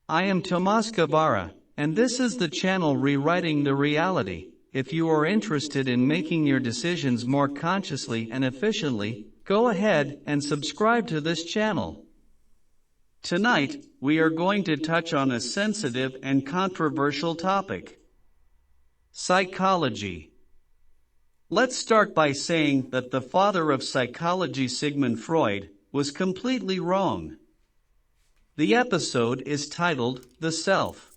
I am Tomas Guevara, and this is the channel Rewriting the Reality. If you are interested in making your decisions more consciously and efficiently, go ahead and subscribe to this channel. Tonight, we are going to touch on a sensitive and controversial topic: psychology. Let's start by saying that the father of psychology, Sigmund Freud, was completely wrong. The episode is titled The Self.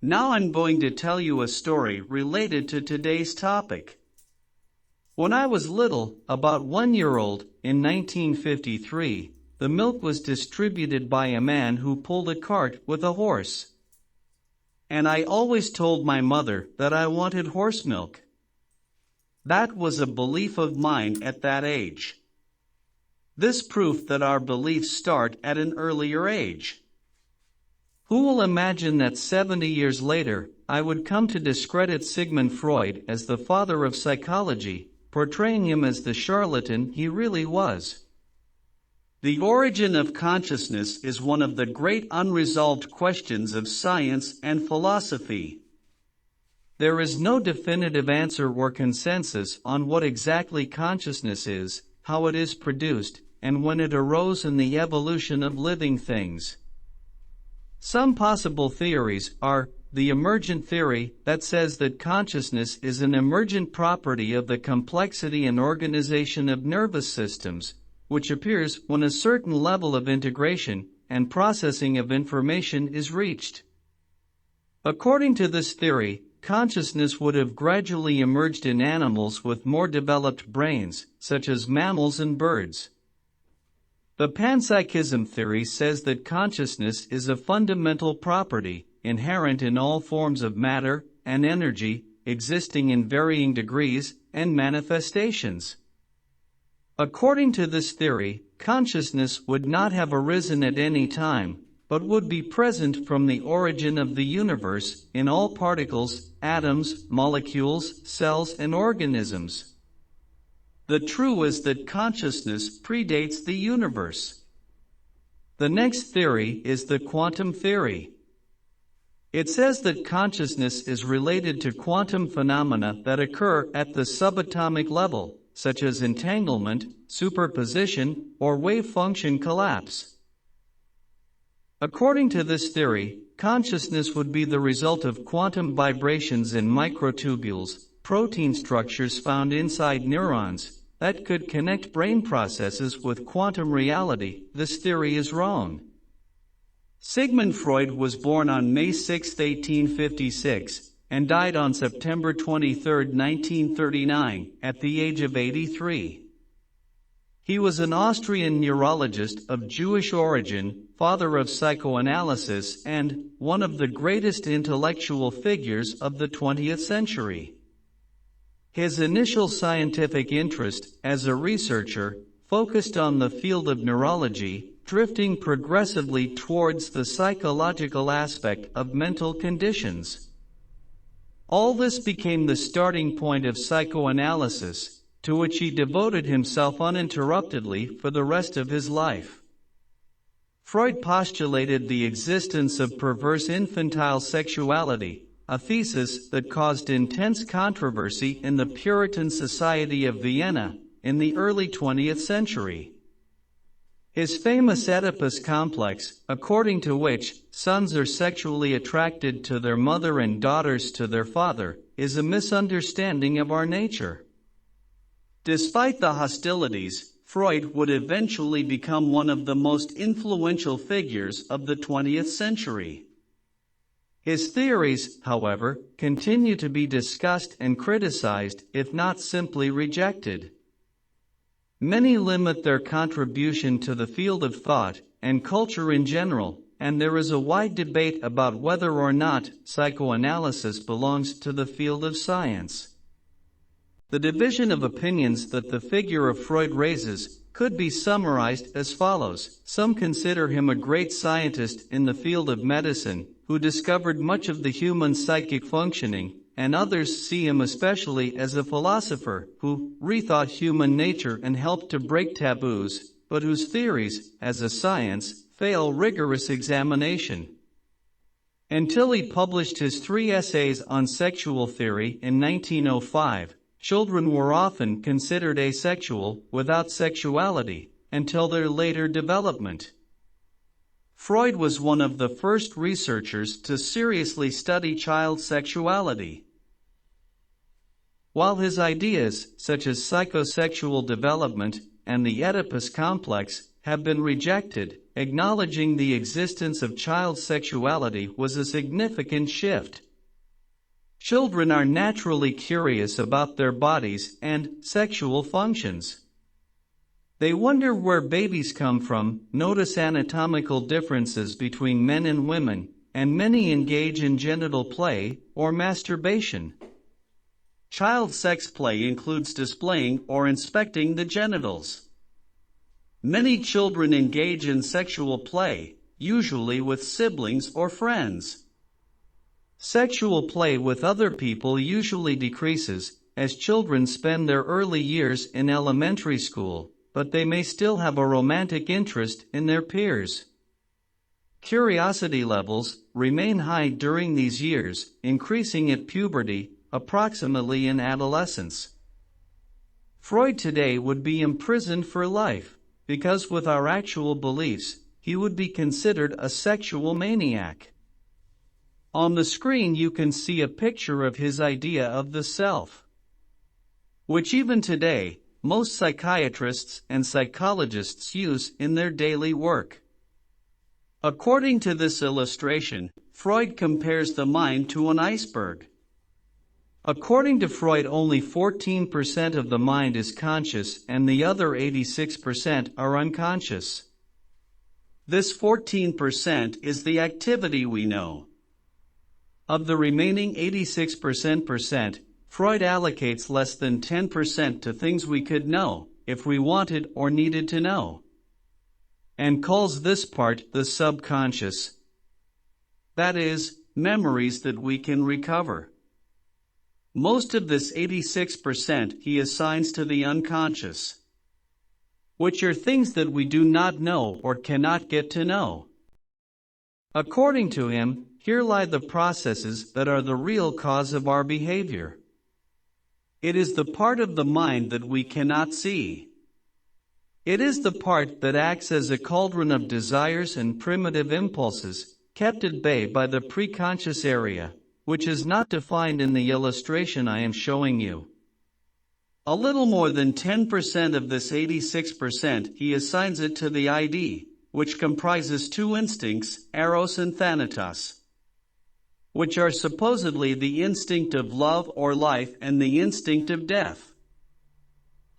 Now I'm going to tell you a story related to today's topic. When I was little, about 1 year old, in 1953, the milk was distributed by a man who pulled a cart with a horse. And I always told my mother that I wanted horse milk. That was a belief of mine at that age. This proved that our beliefs start at an earlier age. Who will imagine that 70 years later, I would come to discredit Sigmund Freud as the father of psychology, portraying him as the charlatan he really was? The origin of consciousness is one of the great unresolved questions of science and philosophy. There is no definitive answer or consensus on what exactly consciousness is, how it is produced, and when it arose in the evolution of living things. Some possible theories are the emergent theory, that says that consciousness is an emergent property of the complexity and organization of nervous systems, which appears when a certain level of integration and processing of information is reached. According to this theory, consciousness would have gradually emerged in animals with more developed brains, such as mammals and birds. The panpsychism theory says that consciousness is a fundamental property, inherent in all forms of matter and energy, existing in varying degrees and manifestations. According to this theory, consciousness would not have arisen at any time, but would be present from the origin of the universe in all particles, atoms, molecules, cells, and organisms. The truth is that consciousness predates the universe. The next theory is the quantum theory. It says that consciousness is related to quantum phenomena that occur at the subatomic level, such as entanglement, superposition, or wave function collapse. According to this theory, consciousness would be the result of quantum vibrations in microtubules, protein structures found inside neurons, that could connect brain processes with quantum reality. This theory is wrong. Sigmund Freud was born on May 6, 1856, and died on September 23, 1939, at the age of 83. He was an Austrian neurologist of Jewish origin, father of psychoanalysis, and one of the greatest intellectual figures of the 20th century. His initial scientific interest, as a researcher, focused on the field of neurology, drifting progressively towards the psychological aspect of mental conditions. All this became the starting point of psychoanalysis, to which he devoted himself uninterruptedly for the rest of his life. Freud postulated the existence of perverse infantile sexuality, a thesis that caused intense controversy in the Puritan Society of Vienna in the early 20th century. His famous Oedipus complex, according to which sons are sexually attracted to their mother and daughters to their father, is a misunderstanding of our nature. Despite the hostilities, Freud would eventually become one of the most influential figures of the 20th century. His theories, however, continue to be discussed and criticized, if not simply rejected. Many limit their contribution to the field of thought and culture in general, and there is a wide debate about whether or not psychoanalysis belongs to the field of science. The division of opinions that the figure of Freud raises could be summarized as follows. Some consider him a great scientist in the field of medicine, who discovered much of the human psychic functioning, and others see him especially as a philosopher who rethought human nature and helped to break taboos, but whose theories, as a science, fail rigorous examination. Until he published his 3 essays on sexual theory in 1905, children were often considered asexual, without sexuality, until their later development. Freud was one of the first researchers to seriously study child sexuality. While his ideas, such as psychosexual development and the Oedipus complex, have been rejected, acknowledging the existence of child sexuality was a significant shift. Children are naturally curious about their bodies and sexual functions. They wonder where babies come from, notice anatomical differences between men and women, and many engage in genital play or masturbation. Child sex play includes displaying or inspecting the genitals. Many children engage in sexual play, usually with siblings or friends. Sexual play with other people usually decreases as children spend their early years in elementary school, but they may still have a romantic interest in their peers. Curiosity levels remain high during these years, increasing at puberty, approximately in adolescence. Freud today would be imprisoned for life, because with our actual beliefs, he would be considered a sexual maniac. On the screen you can see a picture of his idea of the self, which even today, most psychiatrists and psychologists use in their daily work. According to this illustration, Freud compares the mind to an iceberg. According to Freud, only 14% of the mind is conscious and the other 86% are unconscious. This 14% is the activity we know. Of the remaining 86%, Freud allocates less than 10% to things we could know, if we wanted or needed to know, and calls this part the subconscious. That is, memories that we can recover. Most of this 86% he assigns to the unconscious, which are things that we do not know or cannot get to know. According to him, here lie the processes that are the real cause of our behavior. It is the part of the mind that we cannot see. It is the part that acts as a cauldron of desires and primitive impulses, kept at bay by the preconscious area, which is not defined in the illustration I am showing you. A little more than 10% of this 86% he assigns it to the ID, which comprises 2 instincts, eros and thanatos, which are supposedly the instinct of love or life and the instinct of death.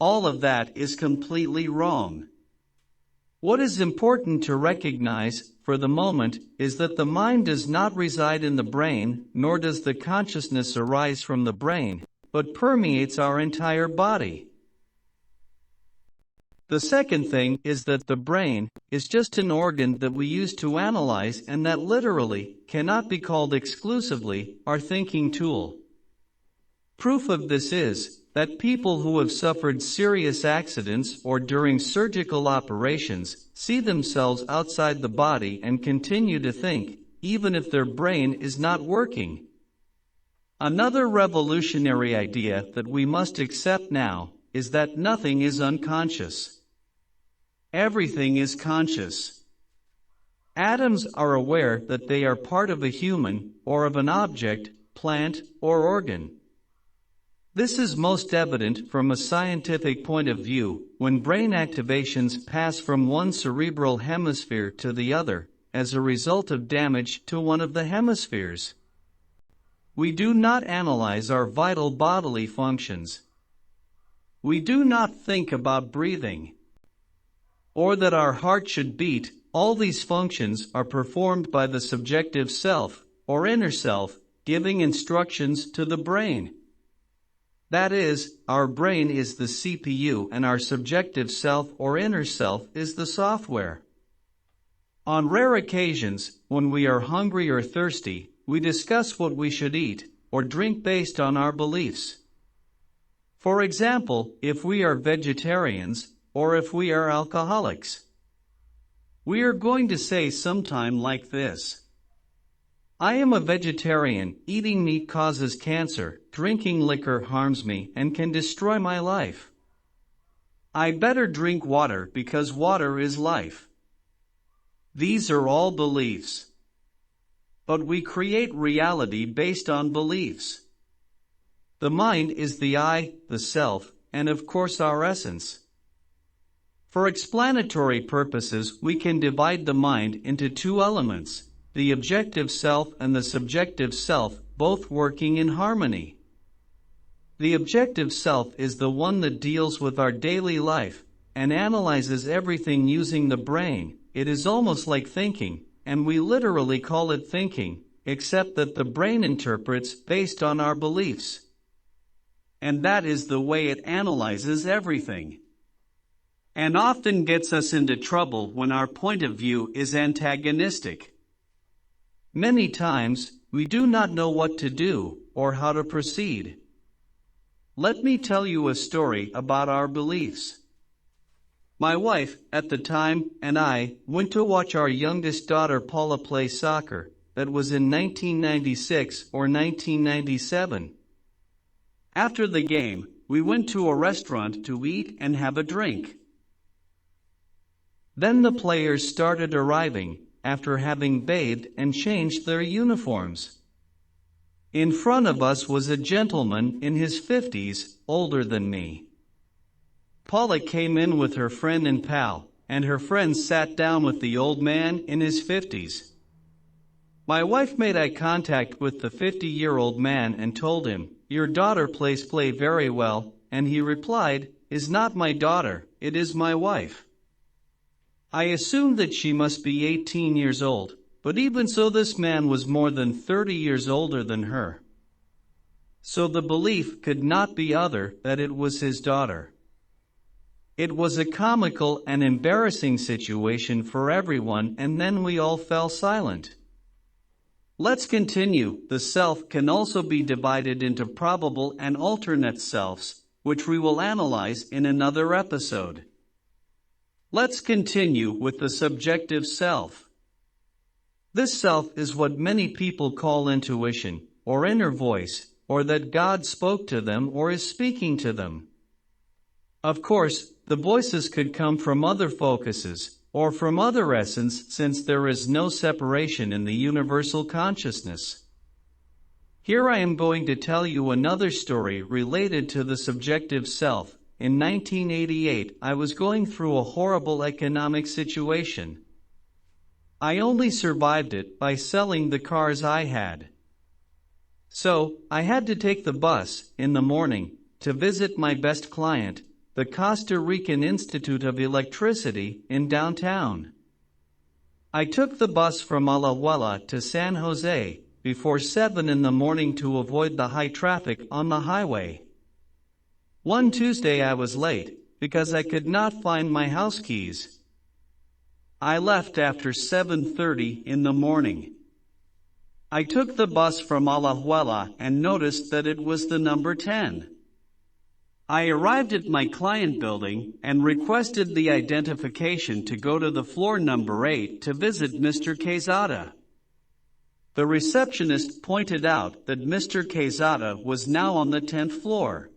All of that is completely wrong. What is important to recognize for the moment is that the mind does not reside in the brain, nor does the consciousness arise from the brain, but permeates our entire body. The second thing is that the brain is just an organ that we use to analyze and that literally cannot be called exclusively our thinking tool. Proof of this is that people who have suffered serious accidents or during surgical operations see themselves outside the body and continue to think, even if their brain is not working. Another revolutionary idea that we must accept now is that nothing is unconscious. Everything is conscious. Atoms are aware that they are part of a human, or of an object, plant, or organ. This is most evident from a scientific point of view when brain activations pass from one cerebral hemisphere to the other as a result of damage to one of the hemispheres. We do not analyze our vital bodily functions. We do not think about breathing, or that our heart should beat. All these functions are performed by the subjective self, or inner self, giving instructions to the brain. That is, our brain is the CPU and our subjective self or inner self is the software. On rare occasions, when we are hungry or thirsty, we discuss what we should eat or drink based on our beliefs. For example, if we are vegetarians, or if we are alcoholics, we are going to say sometime like this: I am a vegetarian. Eating meat causes cancer. Drinking liquor harms me and can destroy my life. I better drink water because water is life. These are all beliefs. But we create reality based on beliefs. The mind is the I, the self, and of course our essence. For explanatory purposes, we can divide the mind into two elements, the objective self and the subjective self, both working in harmony. The objective self is the one that deals with our daily life and analyzes everything using the brain. It is almost like thinking, and we literally call it thinking, except that the brain interprets based on our beliefs. And that is the way it analyzes everything. And often gets us into trouble when our point of view is antagonistic. Many times, we do not know what to do or how to proceed. Let me tell you a story about our beliefs. My wife, at the time, and I went to watch our youngest daughter Paula play soccer. That was in 1996 or 1997. After the game, we went to a restaurant to eat and have a drink. Then the players started arriving, after having bathed and changed their uniforms. In front of us was a gentleman in his 50s, older than me. Paula came in with her friend and pal, and her friend sat down with the old man in his 50s. My wife made eye contact with the 50-year-old man and told him, "Your daughter plays very well," and he replied, "Is not my daughter, it is my wife." I assumed that she must be 18 years old, but even so this man was more than 30 years older than her. So the belief could not be other that it was his daughter. It was a comical and embarrassing situation for everyone, and then we all fell silent. Let's continue. The self can also be divided into probable and alternate selves, which we will analyze in another episode. Let's continue with the subjective self. This self is what many people call intuition, or inner voice, or that God spoke to them or is speaking to them. Of course, the voices could come from other focuses, or from other essence, since there is no separation in the universal consciousness. Here I am going to tell you another story related to the subjective self. In 1988, I was going through a horrible economic situation. I only survived it by selling the cars I had. So, I had to take the bus in the morning to visit my best client, the Costa Rican Institute of Electricity in downtown. I took the bus from Alajuela to San Jose before 7 in the morning to avoid the high traffic on the highway. One Tuesday I was late because I could not find my house keys. I left after 7:30 in the morning. I took the bus from Alajuela and noticed that it was the number 10. I arrived at my client building and requested the identification to go to the floor number 8 to visit Mr. Quezada. The receptionist pointed out that Mr. Quezada was now on the 10th floor.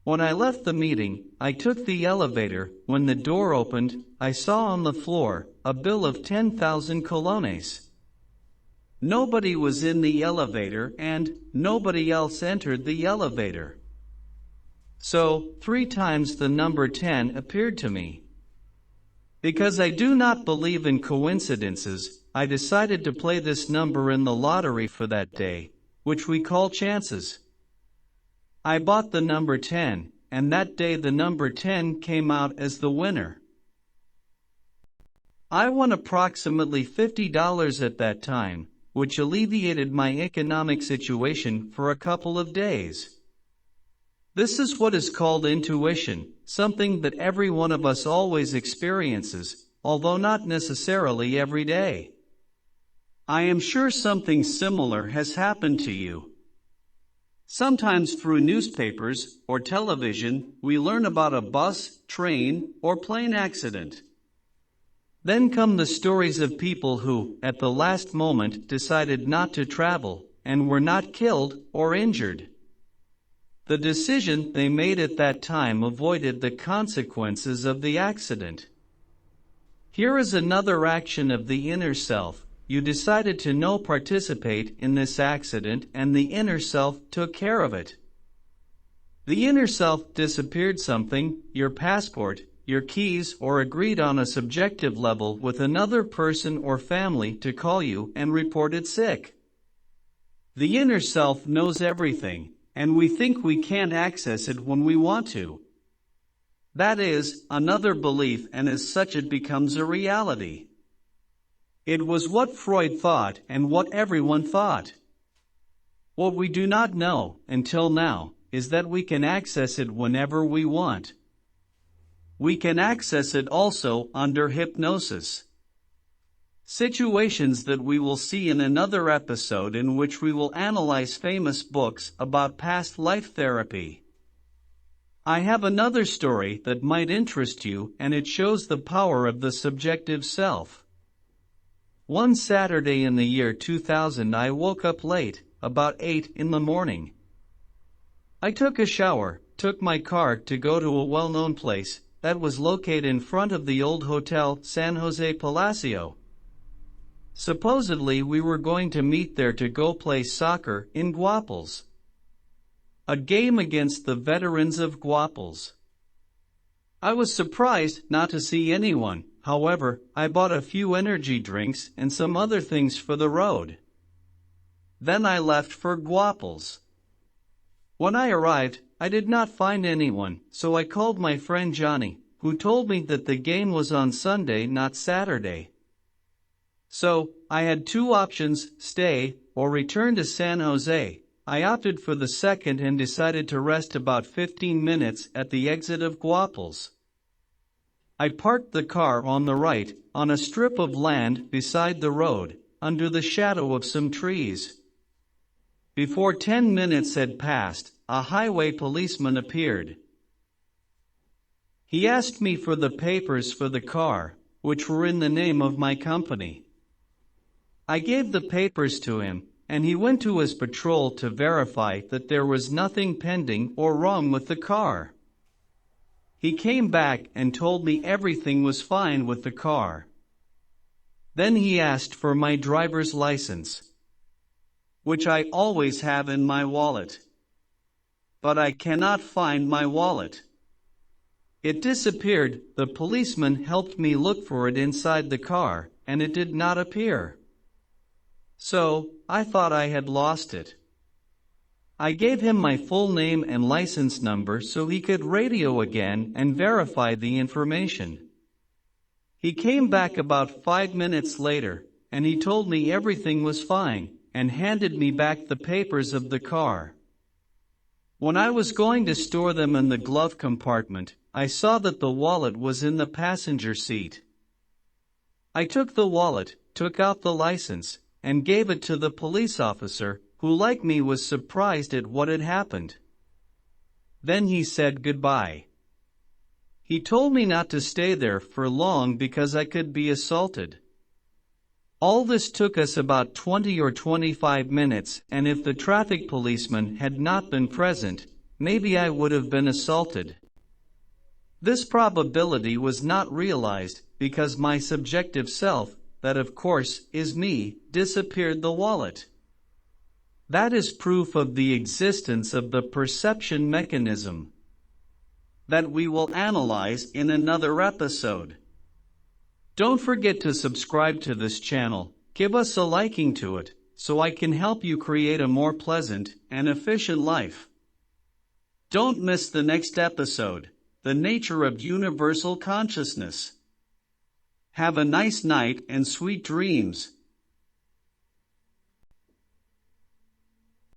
When I left the meeting, I took the elevator. When the door opened, I saw on the floor a bill of 10,000 colones. Nobody was in the elevator and nobody else entered the elevator. So, 3 times the number 10 appeared to me. Because I do not believe in coincidences, I decided to play this number in the lottery for that day, which we call chances. I bought the number 10, and that day the number 10 came out as the winner. I won approximately $50 at that time, which alleviated my economic situation for a couple of days. This is what is called intuition, something that every one of us always experiences, although not necessarily every day. I am sure something similar has happened to you. Sometimes through newspapers or television, we learn about a bus, train, or plane accident. Then come the stories of people who, at the last moment, decided not to travel, and were not killed or injured. The decision they made at that time avoided the consequences of the accident. Here is another action of the inner self. You decided to not participate in this accident, and the inner self took care of it. The inner self disappeared something, your passport, your keys, or agreed on a subjective level with another person or family to call you and report it sick. The inner self knows everything, and we think we can't access it when we want to. That is another belief, and as such it becomes a reality. It was what Freud thought and what everyone thought. What we do not know, until now, is that we can access it whenever we want. We can access it also under hypnosis. Situations that we will see in another episode, in which we will analyze famous books about past life therapy. I have another story that might interest you, and it shows the power of the subjective self. One Saturday in the year 2000, I woke up late, about 8 in the morning. I took a shower, took my car to go to a well-known place that was located in front of the old Hotel San Jose Palacio. Supposedly we were going to meet there to go play soccer in Guaples. A game against the veterans of Guaples. I was surprised not to see anyone. However, I bought a few energy drinks and some other things for the road. Then I left for Guaples. When I arrived, I did not find anyone, so I called my friend Johnny, who told me that the game was on Sunday, not Saturday. So, I had two options: stay or return to San Jose. I opted for the second and decided to rest about 15 minutes at the exit of Guaples. I parked the car on the right, on a strip of land beside the road, under the shadow of some trees. Before 10 minutes had passed, a highway policeman appeared. He asked me for the papers for the car, which were in the name of my company. I gave the papers to him, and he went to his patrol to verify that there was nothing pending or wrong with the car. He came back and told me everything was fine with the car. Then he asked for my driver's license, which I always have in my wallet. But I cannot find my wallet. It disappeared. The policeman helped me look for it inside the car, and it did not appear. So, I thought I had lost it. I gave him my full name and license number so he could radio again and verify the information. He came back about 5 minutes later, and he told me everything was fine, and handed me back the papers of the car. When I was going to store them in the glove compartment, I saw that the wallet was in the passenger seat. I took the wallet, took out the license, and gave it to the police officer, who, like me, was surprised at what had happened. Then he said goodbye. He told me not to stay there for long because I could be assaulted. All this took us about 20 or 25 minutes, and if the traffic policeman had not been present, maybe I would have been assaulted. This probability was not realized because my subjective self, that of course is me, disappeared the wallet. That is proof of the existence of the perception mechanism that we will analyze in another episode. Don't forget to subscribe to this channel, give us a liking to it, so I can help you create a more pleasant and efficient life. Don't miss the next episode, The Nature of Universal Consciousness. Have a nice night and sweet dreams.